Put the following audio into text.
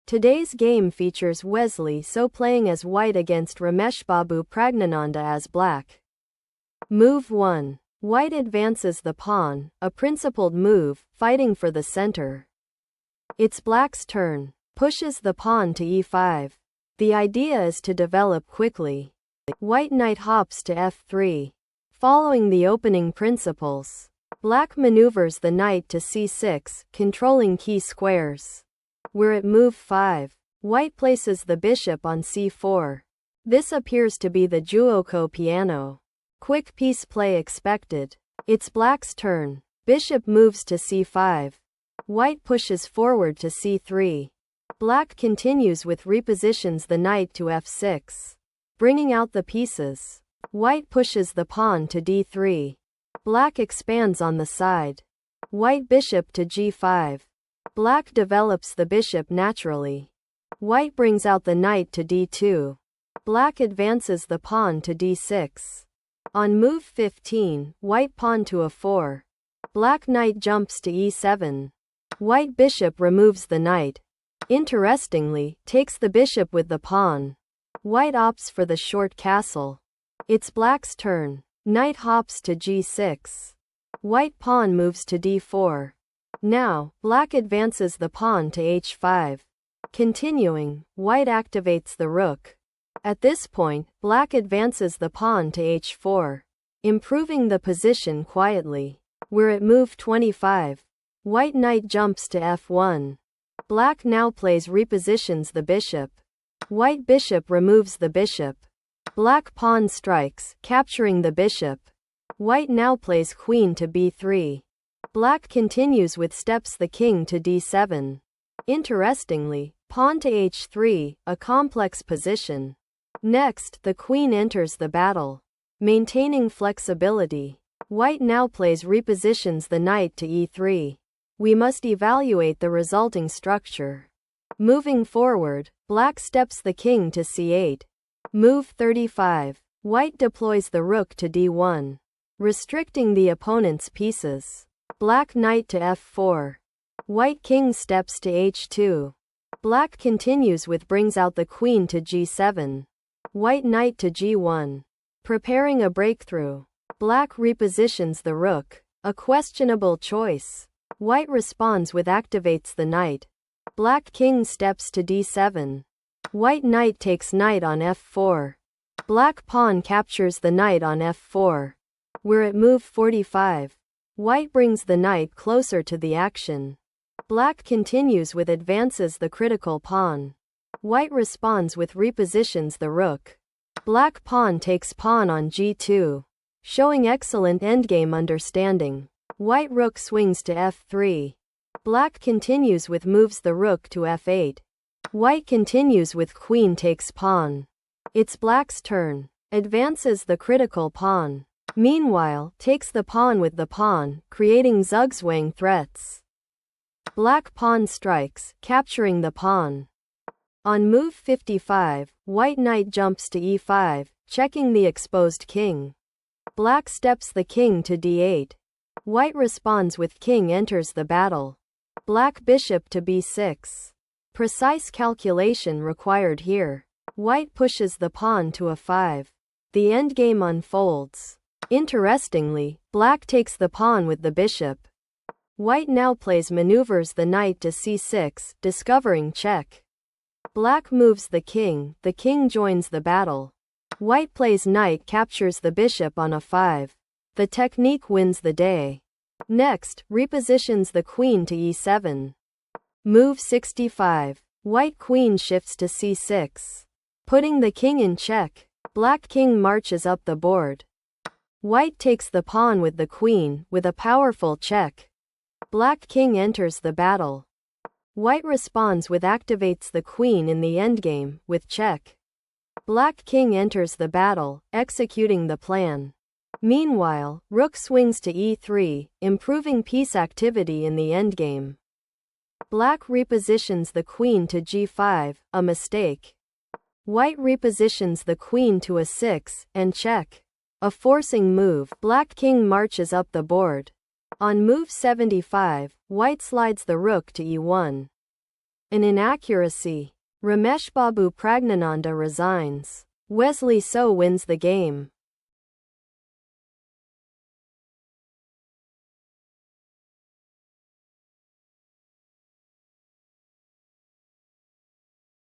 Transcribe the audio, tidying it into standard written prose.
Today's game features Wesley playing as white against Rameshbabu Praggnanandhaa as black. Move 1. White advances the pawn, a principled move, fighting for the center. It's black's turn. Pushes the pawn to e5. The idea is to develop quickly. White knight hops to f3. Following the opening principles, black maneuvers the knight to c6, controlling key squares. We're at move 5. White places the bishop on c4. This appears to be the giuoco piano. Quick piece play expected. It's black's turn. Bishop moves to c5. White pushes forward to c3. Black continues with repositions the knight to f6, bringing out the pieces. White pushes the pawn to d3. Black expands on the side. White bishop to g5. Black develops the bishop naturally. White brings out the knight to d2. Black advances the pawn to d6. On move 15, white pawn to a4. Black knight jumps to e7. White bishop removes the knight. Interestingly, takes the bishop with the pawn. White opts for the short castle. It's black's turn. Knight hops to g6. White pawn moves to d4. Now, black advances the pawn to h5. Continuing, white activates the rook. At this point, black advances the pawn to h4, improving the position quietly. We're at move 25. White knight jumps to f1. Black now plays repositions the bishop. White bishop removes the bishop. Black pawn strikes, capturing the bishop. White now plays queen to b3. Black continues with steps the king to d7. Interestingly, pawn to h3, a complex position. Next, the queen enters the battle, maintaining flexibility. White now plays repositions the knight to e3. We must evaluate the resulting structure. Moving forward, black steps the king to c8. Move 35. White deploys the rook to d1, restricting the opponent's pieces. Black knight to f4. White king steps to h2. Black continues with brings out the queen to g7. White knight to g1. Preparing a breakthrough. Black repositions the rook, a questionable choice. White responds with activates the knight. Black king steps to d7. White knight takes knight on f4. Black pawn captures the knight on f4. We're at move 45. White brings the knight closer to the action. Black continues with advances the critical pawn. White responds with repositions the rook. Black pawn takes pawn on g2, showing excellent endgame understanding. White rook swings to f3. Black continues with moves the rook to f8. White continues with queen takes pawn. It's black's turn. Advances the critical pawn. Meanwhile, takes the pawn with the pawn, creating zugzwang threats. Black pawn strikes, capturing the pawn. On move 55, white knight jumps to e5, checking the exposed king. Black steps the king to d8. White responds with king enters the battle. Black bishop to b6. Precise calculation required here. White pushes the pawn to a5. The endgame unfolds. Interestingly, black takes the pawn with the bishop. White now plays maneuvers the knight to c6, discovering check. Black moves the king joins the battle. White plays knight captures the bishop on a5. The technique wins the day. Next, repositions the queen to e7. Move 65. White queen shifts to c6, putting the king in check. Black king marches up the board. White takes the pawn with the queen, with a powerful check. Black king enters the battle. White responds with activates the queen in the endgame, with check. Black king enters the battle, executing the plan. Meanwhile, rook swings to e3, improving piece activity in the endgame. Black repositions the queen to g5, a mistake. White repositions the queen to a6, and check. A forcing move. Black king marches up the board. On move 75, white slides the rook to e1. An inaccuracy. Rameshbabu Praggnanandhaa resigns. Wesley so wins the game.